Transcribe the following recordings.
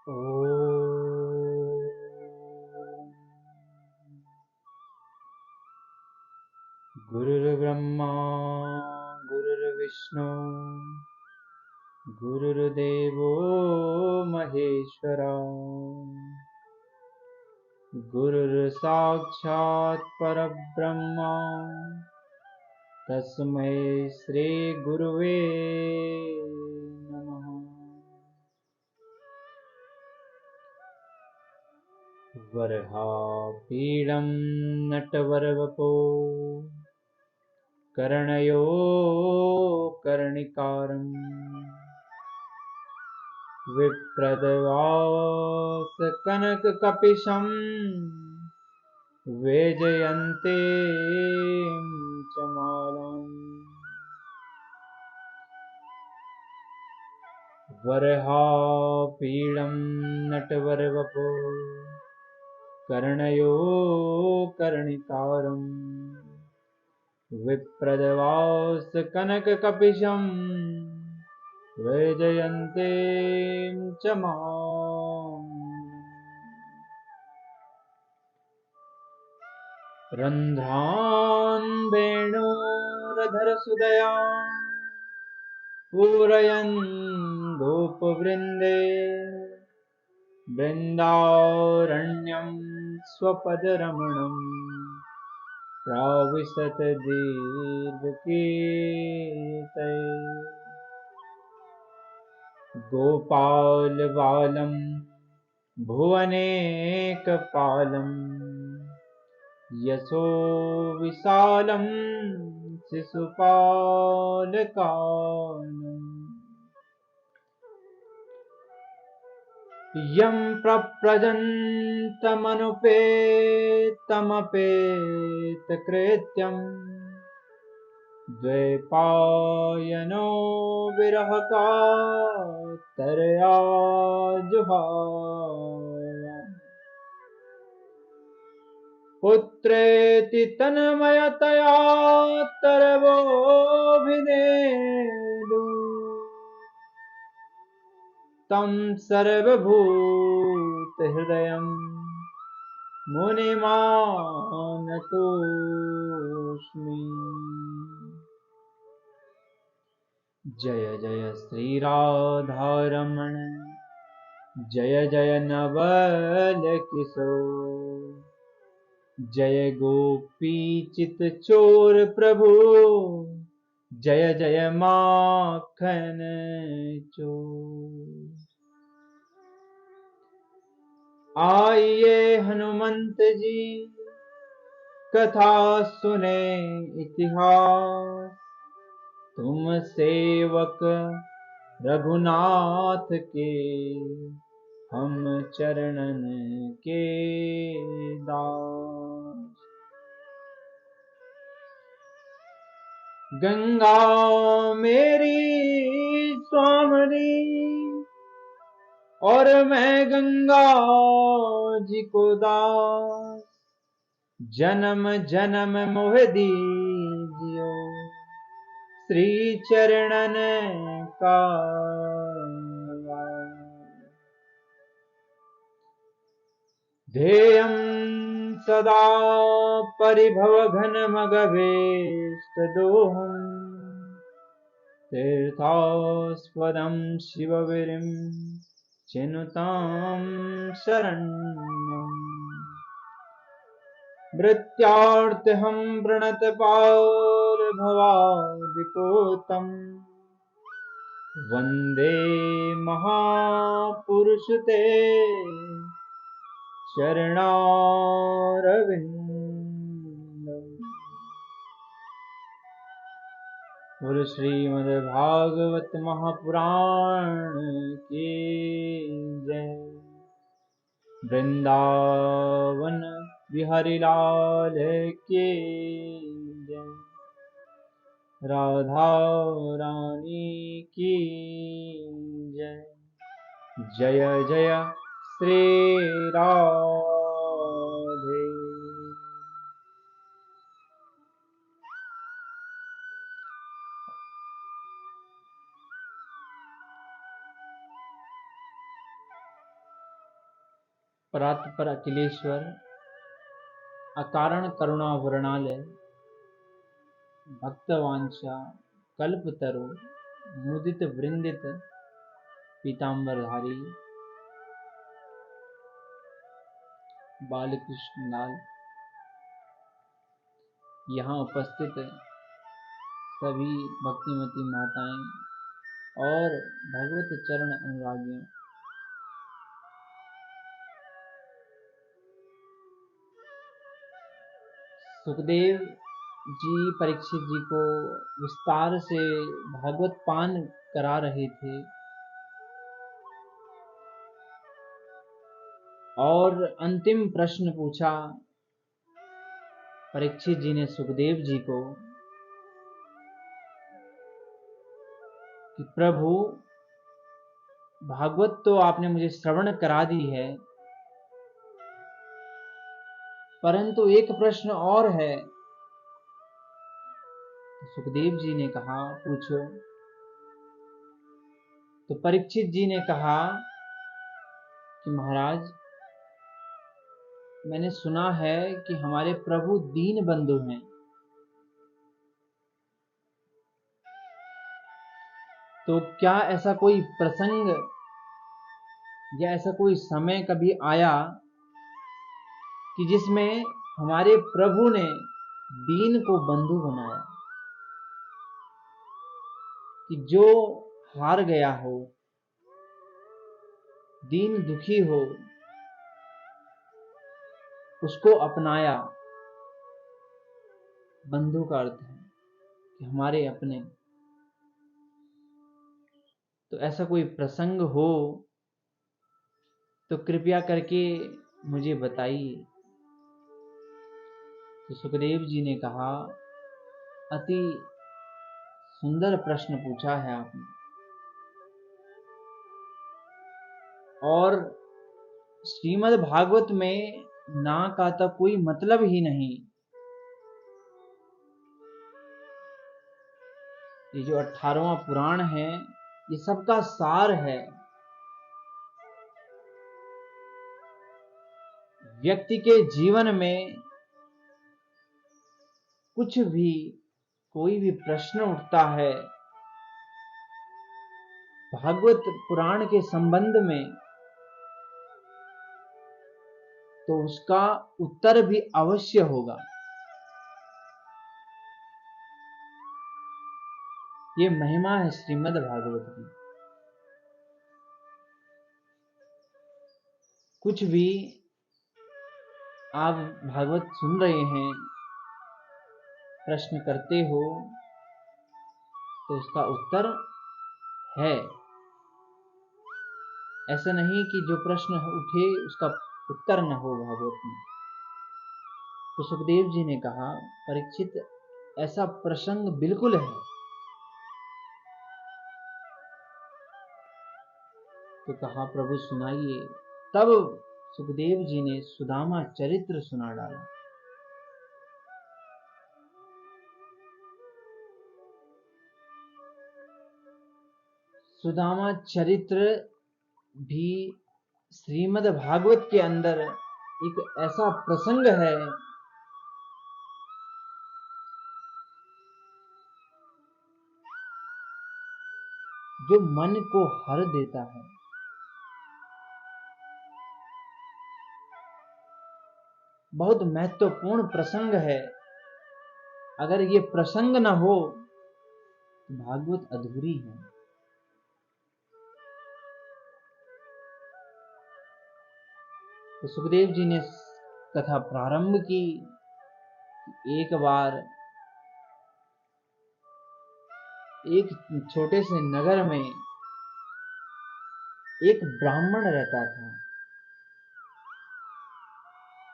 ॐ गुरुर्ब्रह्मा गुरुर्विष्णु गुरुर्देवो महेश्वरा गुरुर्साक्षात् परब्रह्म तस्मै श्री गुरुवे नमः। वरहापीडं नटवरवपो कर्णयो कर्णिकारं विप्रदवासकनककपिशं वैजयन्ते च मालाम्। वरहापीडं नटवरवपो कर्णयो कर्णिकारं विप्रदवासकनककपिशं वैजयन्ते च माम्। रन्ध्रान् वेणोरधरसुदया पूरयन् गोपवृन्दे बृन्दारण्यं स्वपदरमणं प्राविशत दीर्घकीर्तये। गोपालबालं भुवनेकपालं यशो विशालं शिशुपालकानम्। यं प्रव्रजन्तमनुपेतमपेतकृत्यं द्वैपायनो विरहकातरया जुहाव। पुत्रेति तन्मयतया तरवोऽभिनेदुः तं सर्वभूतहृदयं मुनिमानतोऽस्मि। जय जय श्रीराधारमण जय जय नवल किशोर जय गोपीचितचोर प्रभु जय जय माखन चोर। आइए हनुमंत जी कथा सुने इतिहास तुम सेवक रघुनाथ के हम चरणन के दास। गंगा मेरी स्वामिनी और मैं गंगा जी को दास जन्म जन्म मोह दीजियो श्री चरणन का ध्येयं सदा परिभवघन मगभीष्टदोहं तीर्थास्पदं शिववीरिं चिनुतां शरण्यम्। मृत्यार्तिहं प्रणतपालभवादिपूतं वन्दे महापुरुष ते चरणारविन्दम्। बोलो श्रीमद्भागवत महापुराण की जय। वृंदावन बिहारी लाल की जय। राधा रानी की जय। जय जय श्री राधे। परात्पर अखिलेश्वर, अकारण करुणा वर्णालय, भक्तवांछा कल्पतरु, मुदित वृंदित पीतांबरधारी बालकृष्ण लाल, यहाँ उपस्थित सभी भक्तिमती माताएं और भगवत चरण अनुरागियों, सुखदेव जी परीक्षित जी को विस्तार से भागवत पान करा रहे थे और अंतिम प्रश्न पूछा परीक्षित जी ने सुखदेव जी को कि प्रभु, भागवत तो आपने मुझे श्रवण करा दी है, परंतु एक प्रश्न और है। तो सुखदेव जी ने कहा, पूछो। तो परीक्षित जी ने कहा कि महाराज, मैंने सुना है कि हमारे प्रभु दीन बंधु हैं, तो क्या ऐसा कोई प्रसंग या ऐसा कोई समय कभी आया कि जिसमें हमारे प्रभु ने दीन को बंधु बनाया, कि जो हार गया हो, दीन दुखी हो, उसको अपनाया। बंधु का अर्थ है कि हमारे अपने। तो ऐसा कोई प्रसंग हो तो कृपया करके मुझे बताइए। तो सुखदेव जी ने कहा, अति सुंदर प्रश्न पूछा है आपने, और श्रीमद् भागवत में ना का तो कोई मतलब ही नहीं। ये जो 18वां पुराण है, ये सबका सार है। व्यक्ति के जीवन में कुछ भी, कोई भी प्रश्न उठता है भागवत पुराण के संबंध में, तो उसका उत्तर भी अवश्य होगा। ये महिमा है श्रीमद् भागवत की। कुछ भी आप भागवत सुन रहे हैं, प्रश्न करते हो, तो उसका उत्तर है। ऐसा नहीं कि जो प्रश्न उठे उसका उत्तर न हो भागवत में। तो सुखदेव जी ने कहा, परीक्षित, ऐसा प्रसंग बिल्कुल है। तो कहा, प्रभु सुनाइए। तब सुखदेव जी ने सुदामा चरित्र सुना डाला। सुदामा चरित्र भी श्रीमद् भागवत के अंदर एक ऐसा प्रसंग है जो मन को हर देता है। बहुत महत्वपूर्ण प्रसंग है। अगर ये प्रसंग न हो तो भागवत अधूरी है। तो सुखदेव जी ने कथा प्रारंभ की। एक बार एक छोटे से नगर में एक ब्राह्मण रहता था।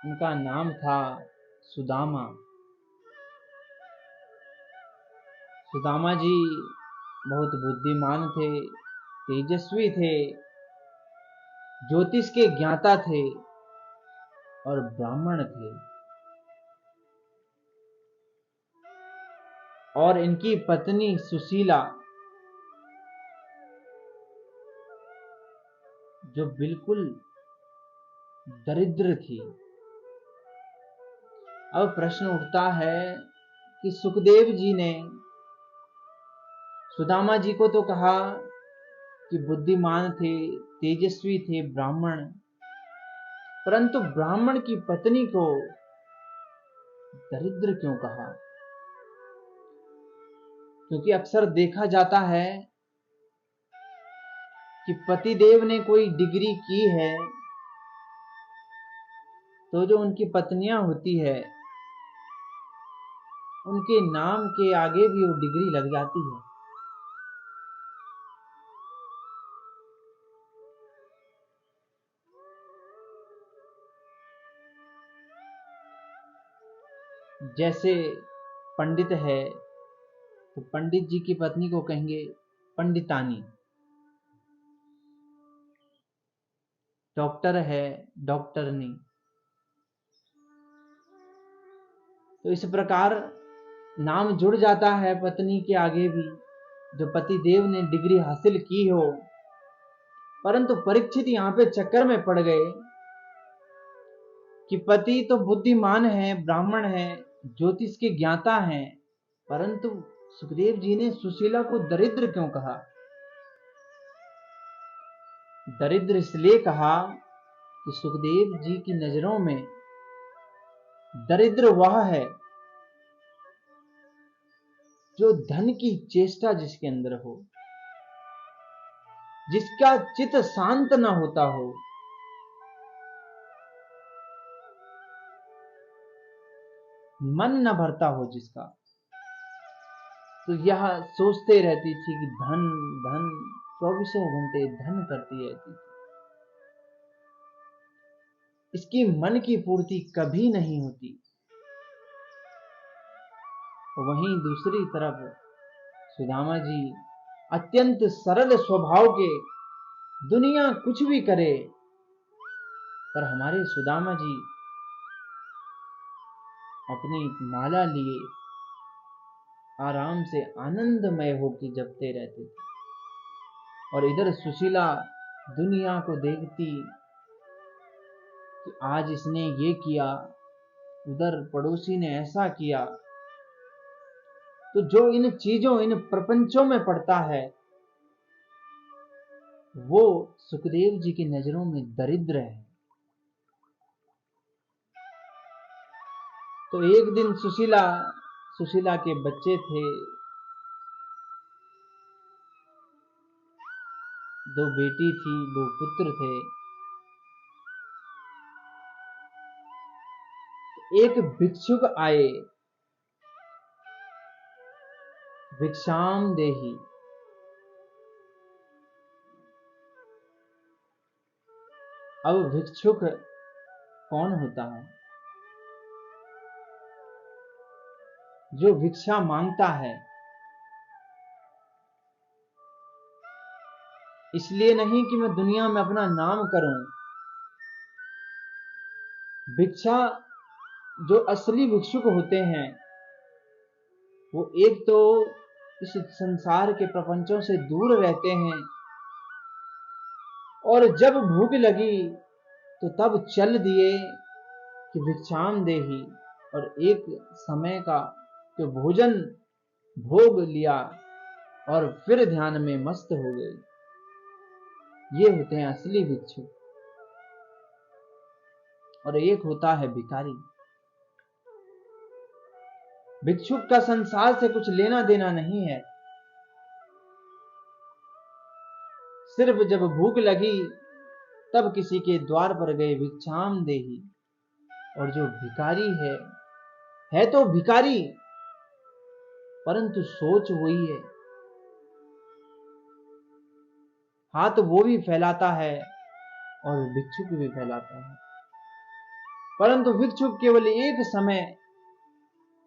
उनका नाम था सुदामा। सुदामा जी बहुत बुद्धिमान थे, तेजस्वी थे, ज्योतिष के ज्ञाता थे और ब्राह्मण थे। और इनकी पत्नी सुशीला, जो बिल्कुल दरिद्र थी। अब प्रश्न उठता है कि सुखदेव जी ने सुदामा जी को तो कहा कि बुद्धिमान थे, तेजस्वी थे, ब्राह्मण, परंतु ब्राह्मण की पत्नी को दरिद्र क्यों कहा? क्योंकि अक्सर देखा जाता है कि पतिदेव ने कोई डिग्री की है तो जो उनकी पत्नियां होती है उनके नाम के आगे भी वो डिग्री लग जाती है। जैसे पंडित है तो पंडित जी की पत्नी को कहेंगे पंडितानी, डॉक्टर है डॉक्टरनी। तो इस प्रकार नाम जुड़ जाता है पत्नी के आगे भी, जो पति देव ने डिग्री हासिल की हो। परंतु परीक्षित यहां पे चक्कर में पड़ गए कि पति तो बुद्धिमान है, ब्राह्मण है, ज्योतिष के ज्ञाता हैं, परंतु सुखदेव जी ने सुशीला को दरिद्र क्यों कहा? दरिद्र इसलिए कहा कि सुखदेव जी की नजरों में दरिद्र वह है जो धन की चेष्टा जिसके अंदर हो, जिसका चित्त शांत न होता हो, मन न भरता हो जिसका, तो यह सोचते रहती थी कि धन धन, 24 घंटे धन करती रहती थी। इसकी मन की पूर्ति कभी नहीं होती। वहीं दूसरी तरफ सुदामा जी अत्यंत सरल स्वभाव के, दुनिया कुछ भी करे पर हमारे सुदामा जी अपनी माला लिए आराम से आनंदमय होकर जपते रहते थे। और इधर सुशीला दुनिया को देखती कि आज इसने ये किया, उधर पड़ोसी ने ऐसा किया। तो जो इन चीजों, इन प्रपंचों में पड़ता है वो सुखदेव जी की नजरों में दरिद्र है। तो एक दिन सुशीला के बच्चे थे, 2 बेटी थी, 2 पुत्र थे। एक भिक्षुक आए, भिक्षाम देहि। अब भिक्षुक कौन होता है? जो भिक्षा मांगता है। इसलिए नहीं कि मैं दुनिया में अपना नाम करूं। भिक्षा, जो असली भिक्षुक होते हैं वो एक तो इस संसार के प्रपंचों से दूर रहते हैं, और जब भूख लगी तो तब चल दिए कि भिक्षाम देहि, और एक समय का जो भोजन भोग लिया और फिर ध्यान में मस्त हो गए। ये होते हैं असली भिक्षुक। और एक होता है भिखारी। भिक्षुक का संसार से कुछ लेना देना नहीं है। सिर्फ जब भूख लगी तब किसी के द्वार पर गए, भिक्षाम देहि। और जो भिखारी है तो भिखारी, परंतु सोच वही है। हाथ वो भी फैलाता है और भिक्षुक भी फैलाता है, परंतु भिक्षुक केवल एक समय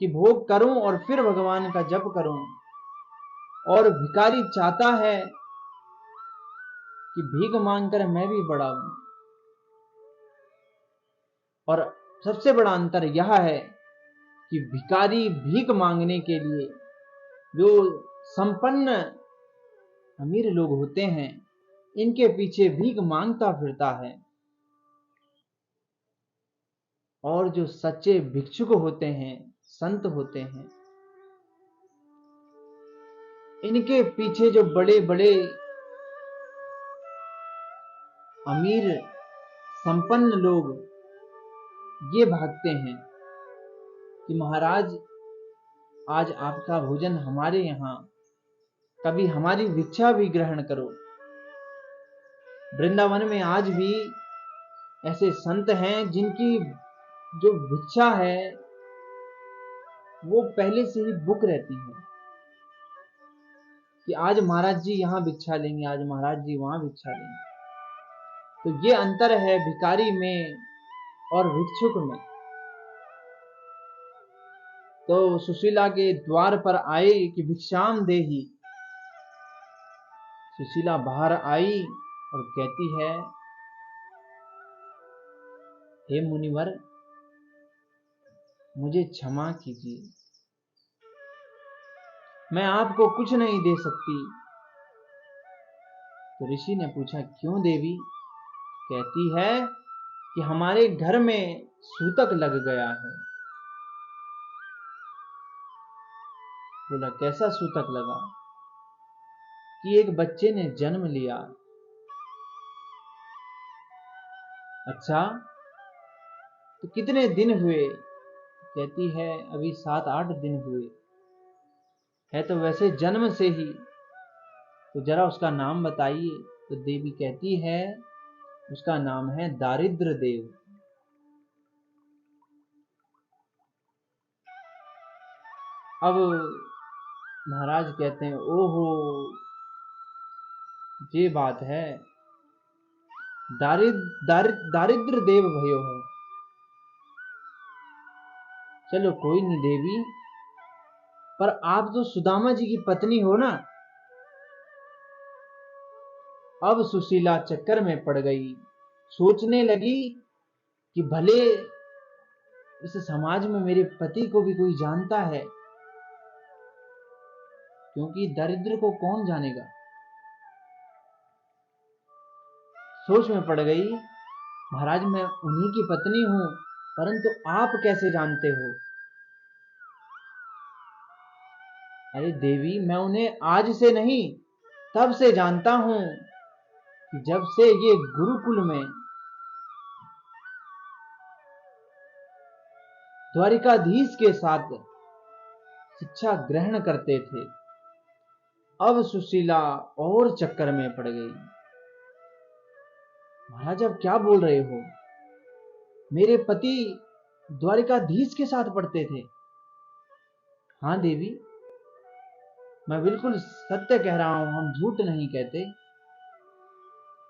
कि भोग करूं और फिर भगवान का जप करूं, और भिखारी चाहता है कि भीख मांगकर मैं भी बड़ा हूं। और सबसे बड़ा अंतर यह है कि भिखारी भीख मांगने के लिए, जो संपन्न अमीर लोग होते हैं, इनके पीछे भीख मांगता फिरता है। और जो सच्चे भिक्षुक होते हैं, संत होते हैं, इनके पीछे जो बड़े बड़े अमीर संपन्न लोग ये भागते हैं कि महाराज आज आपका भोजन हमारे यहाँ, कभी हमारी भिक्षा भी ग्रहण करो। वृंदावन में आज भी ऐसे संत हैं जिनकी जो भिक्षा है वो पहले से ही बुक रहती है कि आज महाराज जी यहाँ भिक्षा लेंगे, आज महाराज जी वहां भिक्षा लेंगे। तो ये अंतर है भिखारी में और भिक्षुक में। तो सुशीला के द्वार पर आए कि भिक्षाम देहि। सुशीला बाहर आई और कहती है, हे मुनिवर मुझे क्षमा कीजिए, मैं आपको कुछ नहीं दे सकती। तो ऋषि ने पूछा, क्यों देवी? कहती है कि हमारे घर में सूतक लग गया है। बोला, कैसा सूतक लगा? कि एक बच्चे ने जन्म लिया। अच्छा, तो कितने दिन हुए? कहती है अभी 7-8 दिन हुए। है तो वैसे जन्म से ही, तो जरा उसका नाम बताइए। तो देवी कहती है उसका नाम है दारिद्र देव। अब महाराज कहते हैं, ओहो ये बात है, दारिद्र देव भयो है। चलो कोई नहीं देवी, पर आप तो सुदामा जी की पत्नी हो ना। अब सुशीला चक्कर में पड़ गई, सोचने लगी कि भले इस समाज में मेरे पति को भी कोई जानता है, क्योंकि दरिद्र को कौन जानेगा। सोच में पड़ गई, महाराज मैं उन्हीं की पत्नी हूं, परंतु आप कैसे जानते हो? अरे देवी, मैं उन्हें आज से नहीं तब से जानता हूं कि जब से ये गुरुकुल में द्वारिकाधीश के साथ शिक्षा ग्रहण करते थे। अब सुशीला और चक्कर में पड़ गई। महाराज आप क्या बोल रहे हो? मेरे पति द्वारिकाधीश के साथ पढ़ते थे। हाँ देवी, मैं बिल्कुल सत्य कह रहा हूं, हम झूठ नहीं कहते।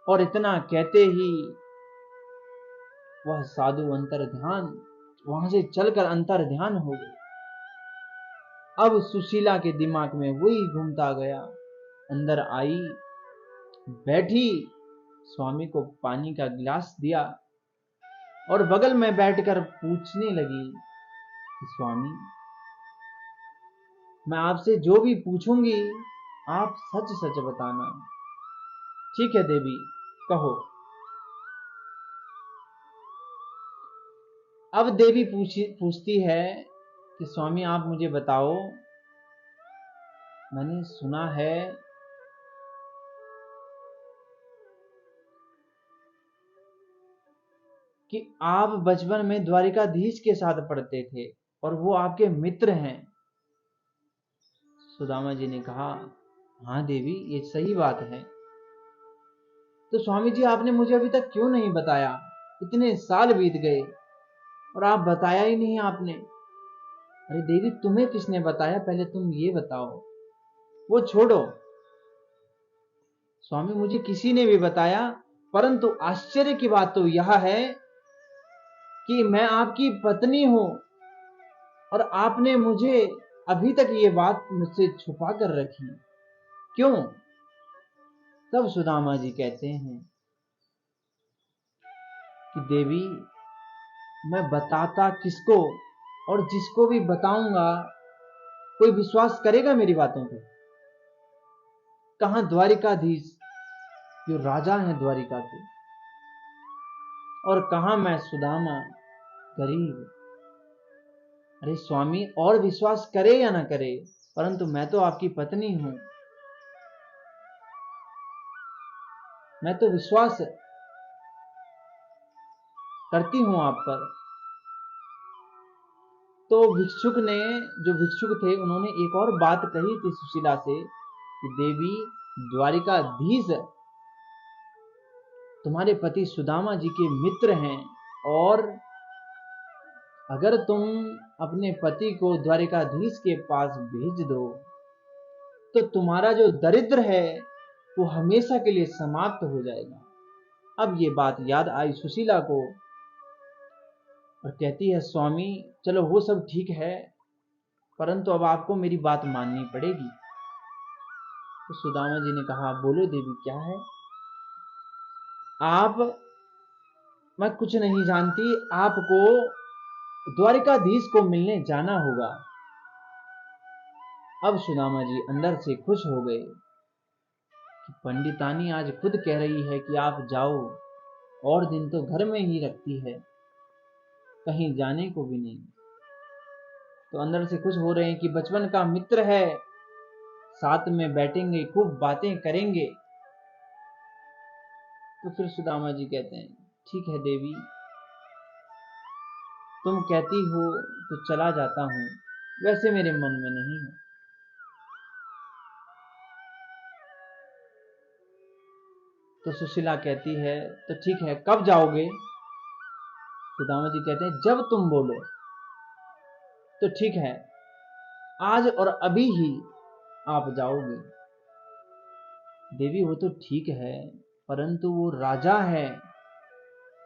और इतना कहते ही वह साधु अंतर ध्यान, वहां से चलकर अंतर ध्यान हो गए। अब सुशीला के दिमाग में वही घूमता गया। अंदर आई, बैठी, स्वामी को पानी का गिलास दिया और बगल में बैठकर पूछने लगी कि स्वामी मैं आपसे जो भी पूछूंगी आप सच सच बताना। ठीक है देवी, कहो। अब देवी पूछती है कि स्वामी आप मुझे बताओ, मैंने सुना है कि आप बचपन में द्वारिकाधीश के साथ पढ़ते थे और वो आपके मित्र हैं। सुदामा जी ने कहा, हाँ देवी ये सही बात है। तो स्वामी जी आपने मुझे अभी तक क्यों नहीं बताया? इतने साल बीत गए और आप बताया ही नहीं आपने। अरे देवी तुम्हें किसने बताया, पहले तुम ये बताओ। वो छोड़ो स्वामी, मुझे किसी ने भी बताया, परंतु आश्चर्य की बात तो यह है कि मैं आपकी पत्नी हूं और आपने मुझे अभी तक ये बात मुझसे छुपा कर रखी, क्यों? तब सुदामा जी कहते हैं कि देवी मैं बताता किसको, और जिसको भी बताऊंगा कोई विश्वास करेगा मेरी बातों पे? कहां द्वारिकाधीश जो राजा हैं द्वारिका के, और कहां मैं सुदामा गरीब। अरे स्वामी, और विश्वास करे या ना करे, परंतु मैं तो आपकी पत्नी हूं, मैं तो विश्वास करती हूं आप पर। तो भिक्षुक ने, जो भिक्षुक थे, उन्होंने एक और बात कही थी सुशीला से कि देवी, द्वारिकाधीश तुम्हारे पति सुदामा जी के मित्र हैं, और अगर तुम अपने पति को द्वारिकाधीश के पास भेज दो तो तुम्हारा जो दरिद्र है वो हमेशा के लिए समाप्त हो जाएगा। अब ये बात याद आई सुशीला को और कहती है, स्वामी चलो वो सब ठीक है, परंतु अब आपको मेरी बात माननी पड़ेगी। तो सुदामा जी ने कहा, बोलो देवी, क्या है? आप, मैं कुछ नहीं जानती, आपको द्वारिकाधीश को मिलने जाना होगा। अब सुदामा जी अंदर से खुश हो गए कि पंडितानी आज खुद कह रही है कि आप जाओ, और दिन तो घर में ही रखती है, कहीं जाने को भी नहीं। तो अंदर से खुश हो रहे हैं कि बचपन का मित्र है, साथ में बैठेंगे, खूब बातें करेंगे। तो फिर सुदामा जी कहते हैं, ठीक है देवी, तुम कहती हो तो चला जाता हूं, वैसे मेरे मन में नहीं है। तो सुशीला कहती है, तो ठीक है, कब जाओगे? सुदामा जी कहते हैं, जब तुम बोलो। तो ठीक है, आज और अभी ही आप जाओगे। देवी, वो तो ठीक है, परंतु वो राजा है,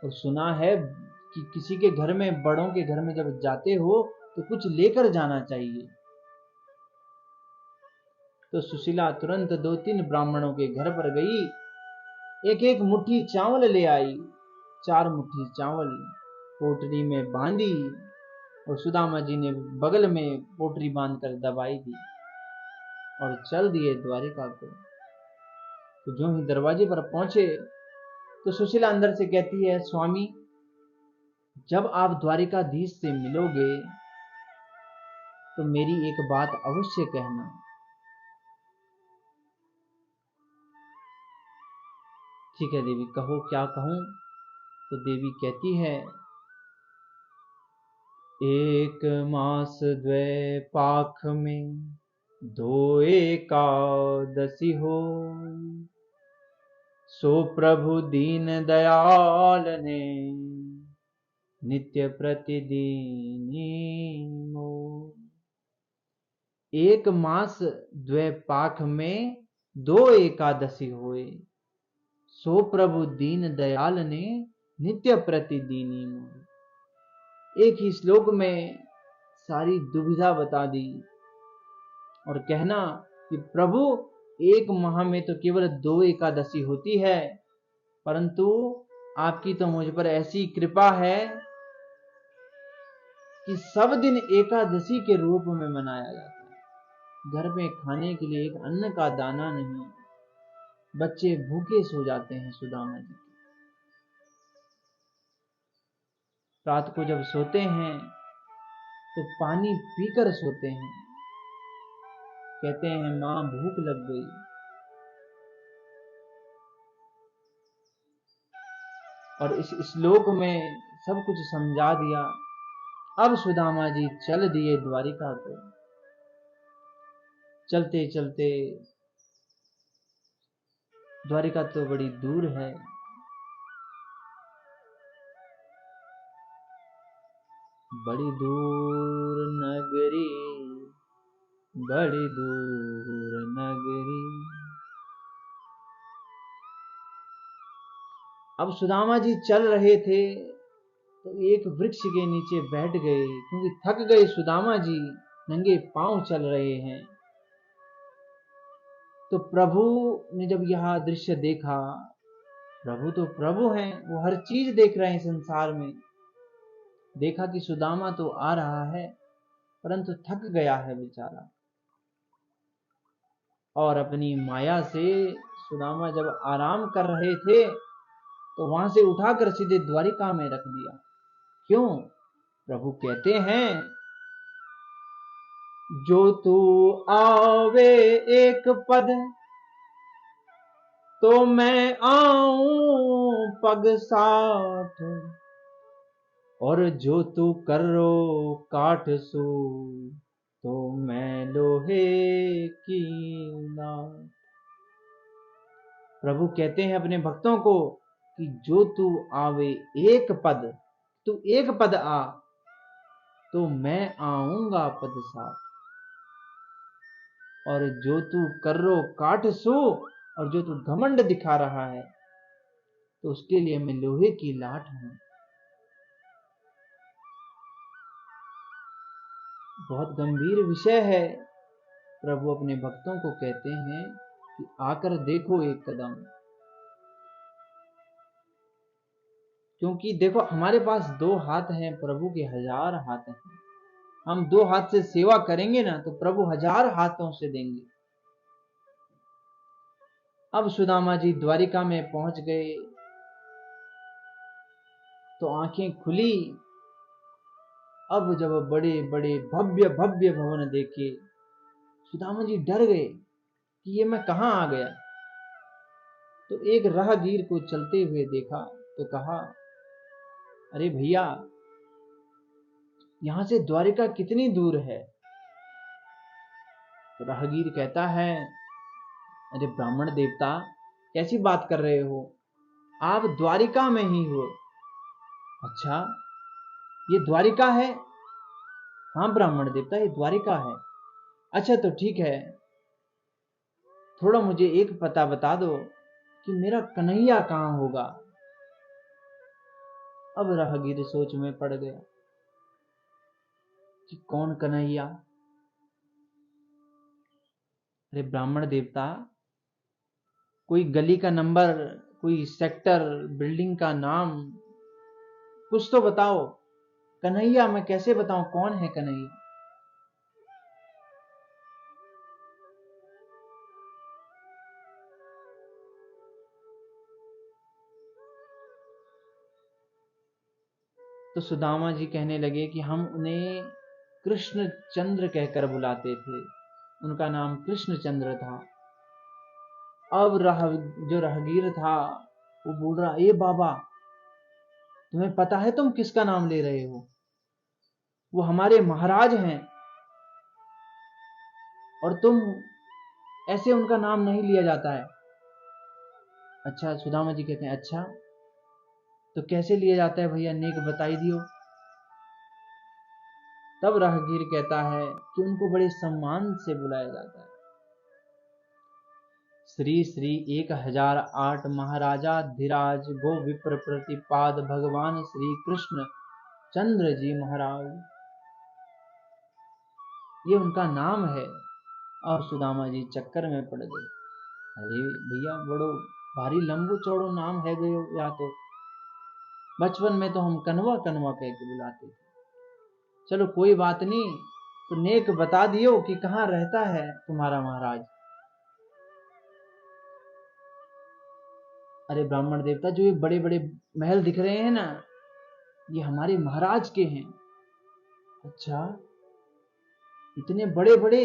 और सुना है कि किसी के घर में, बड़ों के घर में जब जाते हो तो कुछ लेकर जाना चाहिए। तो सुशीला तुरंत 2-3 ब्राह्मणों के घर पर गई, एक एक मुट्ठी चावल ले आई, 4 मुट्ठी चावल पोटली में बांधी, और सुदामा जी ने बगल में पोटली बांधकर दबाई दी और चल दिए द्वारिका को। तो जो ही दरवाजे पर पहुंचे तो सुशीला अंदर से कहती है, स्वामी जब आप द्वारिकाधीश से मिलोगे तो मेरी एक बात अवश्य कहना। ठीक है देवी, कहो, क्या कहूं? तो देवी कहती है, 1 मास 2 पाख में 2 एकादशी हो, सो प्रभु दीन दयाल ने नित्य प्रतिदिनी मो। 1 मास 2 पाख में 2 एकादशी होए, सो प्रभु दीन दयाल ने नित्य प्रतिदिनी मो। एक ही श्लोक में सारी दुविधा बता दी और कहना कि प्रभु 1 माह में तो केवल 2 एकादशी होती है, परंतु आपकी तो मुझ पर ऐसी कृपा है कि सब दिन एकादशी के रूप में मनाया जाता है। घर में खाने के लिए एक अन्न का दाना नहीं, बच्चे भूखे सो जाते हैं सुदामा जी। रात को जब सोते हैं तो पानी पीकर सोते हैं, कहते हैं मां भूख लग गई। और इस श्लोक में सब कुछ समझा दिया। अब सुदामा जी चल दिए द्वारिका को। चलते चलते, द्वारिका तो बड़ी दूर है, बड़ी दूर नगरी, बड़ी दूर नगरी। अब सुदामा जी चल रहे थे तो एक वृक्ष के नीचे बैठ गए, क्योंकि थक गए सुदामा जी, नंगे पांव चल रहे हैं। तो प्रभु ने जब यह दृश्य देखा, प्रभु तो प्रभु हैं, वो हर चीज देख रहे हैं संसार में। देखा कि सुदामा तो आ रहा है, परंतु थक गया है बेचारा, और अपनी माया से सुदामा जब आराम कर रहे थे तो वहां से उठाकर सीधे द्वारिका में रख दिया। क्यों? प्रभु कहते हैं, जो तू आवे एक पद, तो मैं आऊं पग 60, और जो तू करो काठ सू, तो मैं लोहे की नाव। प्रभु कहते हैं अपने भक्तों को कि जो तू आवे एक पद, तू एक पद आ, तो मैं आऊंगा पद 60, और जो तू कर्रो काठ सो, और जो तू घमंड दिखा रहा है, तो उसके लिए मैं लोहे की लाठ हूं। बहुत गंभीर विषय है। प्रभु अपने भक्तों को कहते हैं कि आकर देखो एक कदम, क्योंकि देखो हमारे पास 2 हाथ हैं, प्रभु के 1000 हाथ हैं। हम 2 हाथ से सेवा करेंगे ना, तो प्रभु 1000 हाथों से देंगे। अब सुदामा जी द्वारिका में पहुंच गए, तो आंखें खुली। अब जब बड़े बड़े भव्य भव्य भवन देखे, सुदामा जी डर गए कि ये मैं कहां आ गया। तो एक राहगीर को चलते हुए देखा, तो कहा, अरे भैया, यहां से द्वारिका कितनी दूर है? तो राहगीर कहता है, अरे ब्राह्मण देवता, कैसी बात कर रहे हो? आप द्वारिका में ही हो। अच्छा, ये द्वारिका है? हाँ ब्राह्मण देवता, ये द्वारिका है। अच्छा तो ठीक है, थोड़ा मुझे एक पता बता दो कि मेरा कन्हैया कहां होगा। अब राहगीर सोच में पड़ गया कि कौन कन्हैया? अरे ब्राह्मण देवता, कोई गली का नंबर, कोई सेक्टर, बिल्डिंग का नाम, कुछ तो बताओ। कन्हैया मैं कैसे बताऊं कौन है कन्हैया? तो सुदामा जी कहने लगे कि हम उन्हें कृष्ण चंद्र कहकर बुलाते थे, उनका नाम कृष्ण चंद्र था। अब जो राहगीर था वो बोल रहा, ए बाबा, तुम्हें पता है तुम किसका नाम ले रहे हो? वो हमारे महाराज हैं, और तुम ऐसे उनका नाम नहीं लिया जाता है। अच्छा, सुदामा जी कहते हैं, अच्छा तो कैसे लिया जाता है भैया, नेक बताई दियो। तब राहगीर कहता है कि उनको बड़े सम्मान से बुलाया जाता है। श्री श्री 1008 महाराजा धीराज गो विप्र प्रतिपाद भगवान श्री कृष्ण चंद्र जी महाराज, ये उनका नाम है। और सुदामा जी चक्कर में पड़ गए। अरे भैया, बड़ो भारी लंबू चौड़ो नाम है गयो, या तो बचपन में तो हम कनवा कनवा कह के बुलाते थे। चलो कोई बात नहीं, तो नेक बता दियो कि कहां रहता है तुम्हारा महाराज। अरे ब्राह्मण देवता, जो ये बड़े बड़े महल दिख रहे हैं ना, ये हमारे महाराज के हैं। अच्छा, इतने बड़े बड़े?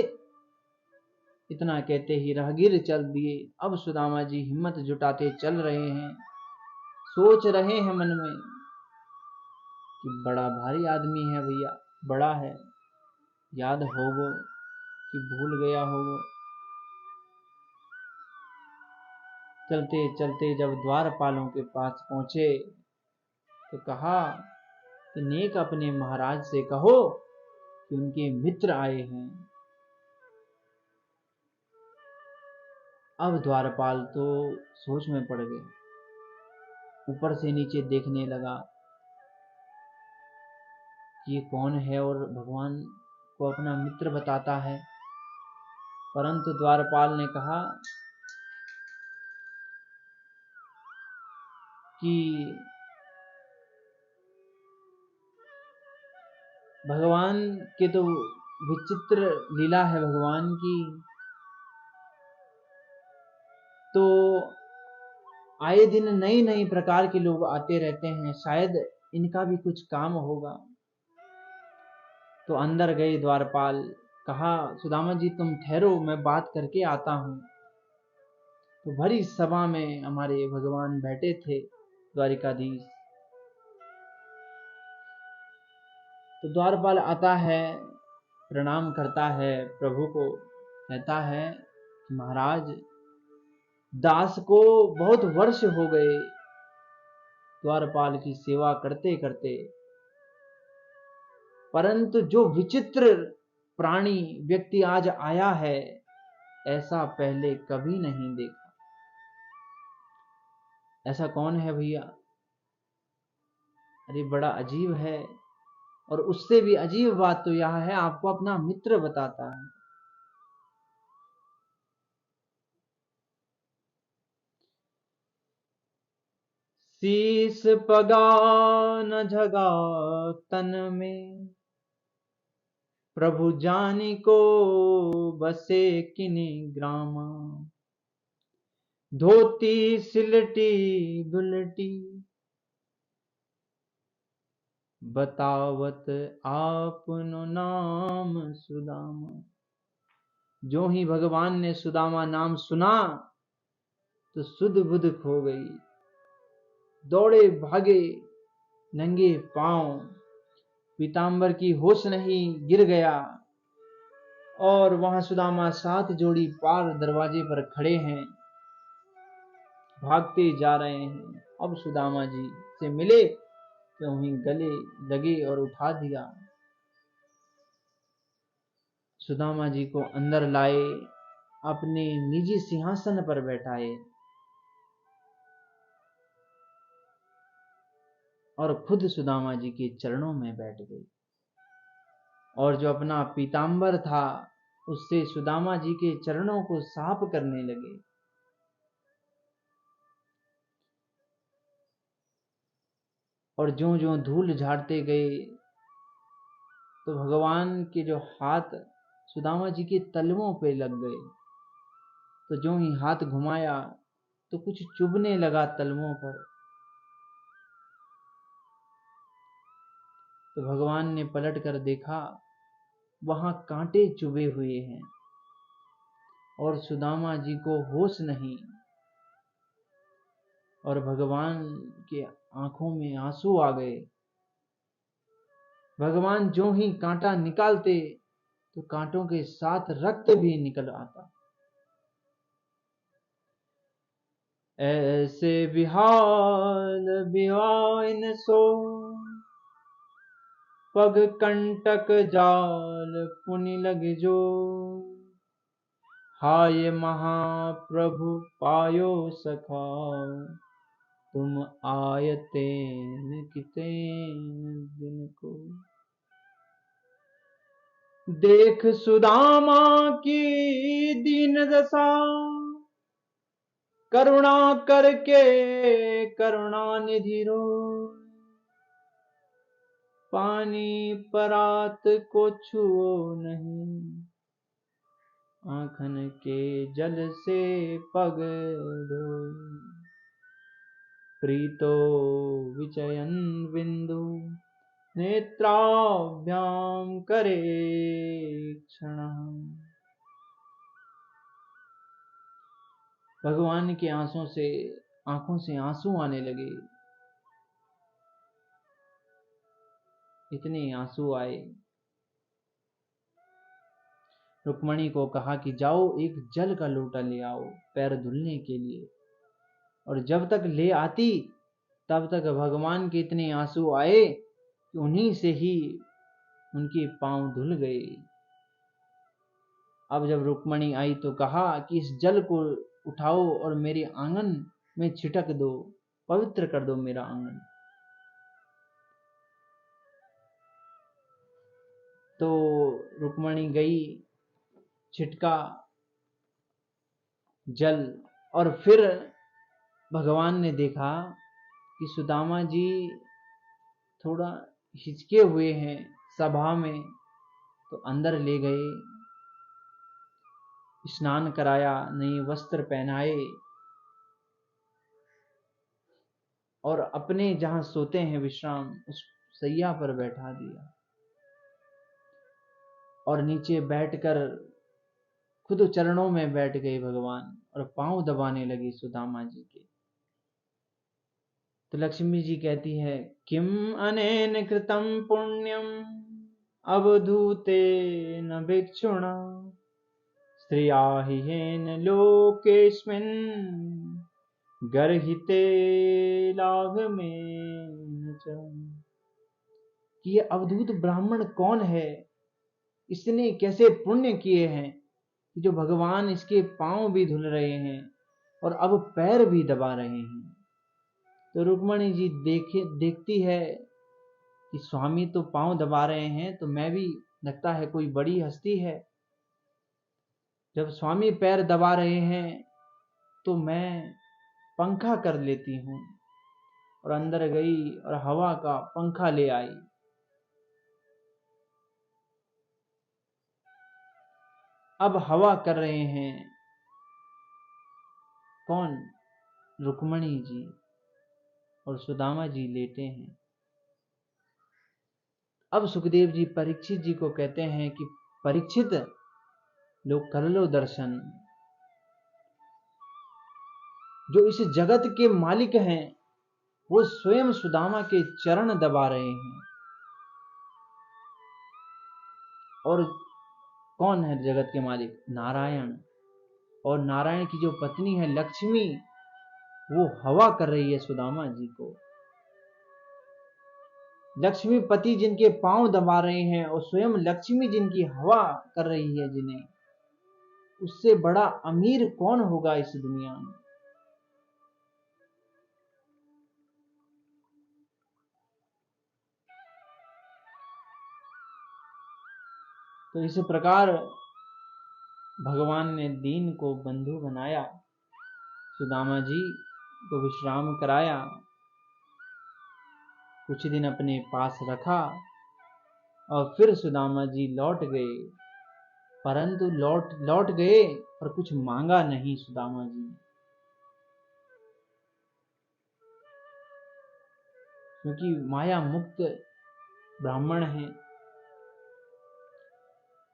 इतना कहते ही राहगीर चल दिए। अब सुदामा जी हिम्मत जुटाते चल रहे हैं, सोच रहे हैं मन में कि बड़ा भारी आदमी है भैया, बड़ा है, याद होगो कि भूल गया होगो। चलते चलते जब द्वारपालों के पास पहुंचे, तो कहा कि नेक अपने महाराज से कहो कि उनके मित्र आए हैं। अब द्वारपाल तो सोच में पड़ गए, ऊपर से नीचे देखने लगा कि ये कौन है, और भगवान को अपना मित्र बताता है। परंतु द्वारपाल ने कहा कि भगवान के तो विचित्र लीला है भगवान की, तो आए दिन नई नई प्रकार के लोग आते रहते हैं, शायद इनका भी कुछ काम होगा। तो अंदर गए द्वारपाल, कहा सुदामा जी तुम ठहरो, मैं बात करके आता हूं। तो भरी सभा में हमारे भगवान बैठे थे द्वारिकाधीश। तो द्वारपाल आता है, प्रणाम करता है प्रभु को, कहता है महाराज दास को बहुत वर्ष हो गए द्वारपाल की सेवा करते करते, परंतु जो विचित्र प्राणी व्यक्ति आज आया है ऐसा पहले कभी नहीं देखा। ऐसा कौन है भैया? अरे बड़ा अजीब है। और उससे भी अजीब बात तो यह है, आपको अपना मित्र बताता है। शीस पगा न झगा तन में, प्रभु जानी को बसे किनी ग्रामा। धोती सिलटी दुलटी, बतावत आपनो नाम सुदामा। जो ही भगवान ने सुदामा नाम सुना तो सुध बुध खो गई, दौड़े भागे नंगे पांव, पीतांबर की होश नहीं, गिर गया। और वहां सुदामा 7 जोड़ी पार दरवाजे पर खड़े हैं, भागते जा रहे हैं। अब सुदामा जी से मिले तो वहीं गले लगे और उठा दिया। सुदामा जी को अंदर लाए, अपने निजी सिंहासन पर बैठाए और खुद सुदामा जी के चरणों में बैठ गए। और जो अपना पीतांबर था उससे सुदामा जी के चरणों को साफ करने लगे। और ज्यों ज्यों धूल झाड़ते गए तो भगवान के जो हाथ सुदामा जी के तलवों पे लग गए। तो ज्यों ही हाथ घुमाया तो कुछ चुभने लगा तलवों पर। तो भगवान ने पलट कर देखा, वहां कांटे चुभे हुए हैं और सुदामा जी को होश नहीं। और भगवान के आंखों में आंसू आ गए। भगवान जो ही कांटा निकालते तो कांटों के साथ रक्त भी निकल आता। ऐसे बिहाल बिहाइन सो, पग कंटक जाल पुनि लग जो। हाय महाप्रभु पायो सखा, तुम आयतेन कितेन दिन को। देख सुदामा की दीन दशा, करुणा करके करुणा निधि रो। पानी परात को छुओ नहीं, आँखन के जल से पग धो। प्रीतो विचयन बिंदु, नेत्राभ्याम करे क्षण। भगवान के आंखों से आंसू आने लगे। इतने आंसू आए, रुक्मणी को कहा कि जाओ एक जल का लोटा ले आओ पैर धुलने के लिए। और जब तक ले आती तब तक भगवान के इतने आंसू आए कि उन्हीं से ही उनके पांव धुल गए। अब जब रुक्मणी आई तो कहा कि इस जल को उठाओ और मेरे आंगन में छिटक दो, पवित्र कर दो मेरा आंगन। तो रुक्मणी गई, छिटका जल, और फिर भगवान ने देखा कि सुदामा जी थोड़ा हिचके हुए हैं सभा में। तो अंदर ले गए, स्नान कराया, नए वस्त्र पहनाए और अपने जहां सोते हैं विश्राम, उस सैया पर बैठा दिया। और नीचे बैठकर खुद चरणों में बैठ गए भगवान और पांव दबाने लगी सुदामा जी के। तो लक्ष्मी जी कहती है, किम अनेन कृतम पुण्यम अवधूतेन भिक्षुणा स्त्रिया ह्येन लोकेस्मिन् गर्हिते लाघवेन च। कि ये अवधूत ब्राह्मण कौन है, इसने कैसे पुण्य किए हैं कि जो भगवान इसके पांव भी धुल रहे हैं और अब पैर भी दबा रहे हैं। तो रुक्मणी जी देखती है कि स्वामी तो पांव दबा रहे हैं, तो मैं भी, लगता है कोई बड़ी हस्ती है, जब स्वामी पैर दबा रहे हैं तो मैं पंखा कर लेती हूं। और अंदर गई और हवा का पंखा ले आई। अब हवा कर रहे हैं कौन? रुक्मणी जी, और सुदामा जी लेटे हैं। अब सुखदेव जी परीक्षित जी को कहते हैं कि परीक्षित, लो कर लो दर्शन। जो इस जगत के मालिक हैं वो स्वयं सुदामा के चरण दबा रहे हैं। और कौन है जगत के मालिक? नारायण। और नारायण की जो पत्नी है लक्ष्मी, वो हवा कर रही है सुदामा जी को। लक्ष्मी पति जिनके पांव दबा रहे हैं और स्वयं लक्ष्मी जिनकी हवा कर रही है जिन्हें, उससे बड़ा अमीर कौन होगा इस दुनिया में? तो इस प्रकार भगवान ने दीन को बंधु बनाया, सुदामा जी को विश्राम कराया, कुछ दिन अपने पास रखा और फिर सुदामा जी लौट गए। परंतु लौट गए और कुछ मांगा नहीं सुदामा जी ने, क्योंकि माया मुक्त ब्राह्मण हैं।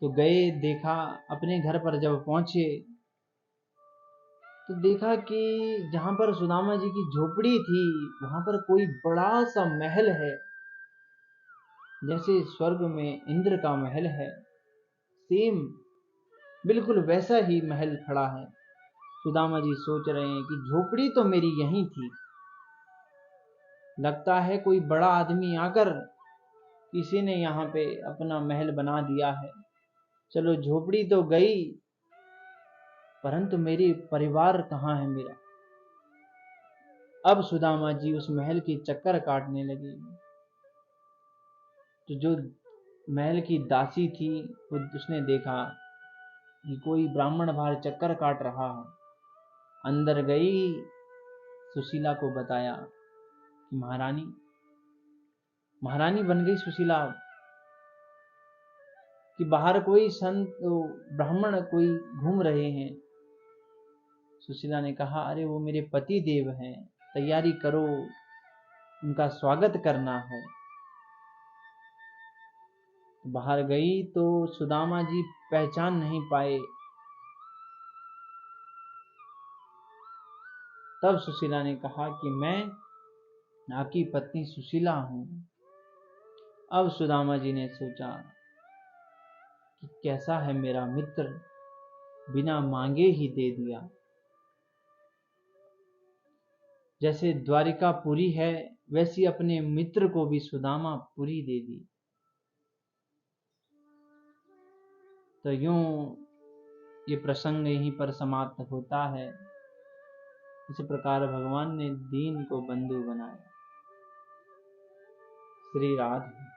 तो गए, देखा, अपने घर पर जब पहुंचे तो देखा कि जहां पर सुदामा जी की झोपड़ी थी वहां पर कोई बड़ा सा महल है, जैसे स्वर्ग में इंद्र का महल है, सेम बिल्कुल वैसा ही महल खड़ा है। सुदामा जी सोच रहे हैं कि झोपड़ी तो मेरी यहीं थी, लगता है कोई बड़ा आदमी आकर किसी ने यहाँ पे अपना महल बना दिया है। चलो झोपड़ी तो गई, परंतु मेरी परिवार कहाँ है मेरा? अब सुदामा जी उस महल के चक्कर काटने लगे। तो जो महल की दासी थी उसने देखा कि कोई ब्राह्मण बाहर चक्कर काट रहा है। अंदर गई, सुशीला को बताया कि महारानी बन गई सुशीला, कि बाहर कोई संत ब्राह्मण कोई घूम रहे हैं। सुशीला ने कहा, अरे वो मेरे पति देव हैं, तैयारी करो, उनका स्वागत करना है। बाहर गई तो सुदामा जी पहचान नहीं पाए। तब सुशीला ने कहा कि मैं आपकी पत्नी सुशीला हूं। अब सुदामा जी ने सोचा कि कैसा है मेरा मित्र, बिना मांगे ही दे दिया। जैसे द्वारिकापुरी है वैसी अपने मित्र को भी सुदामा पुरी दे दी। तो यूं ये प्रसंग यहीं पर समाप्त होता है। इस प्रकार भगवान ने दीन को बंधु बनाया। श्री राधे।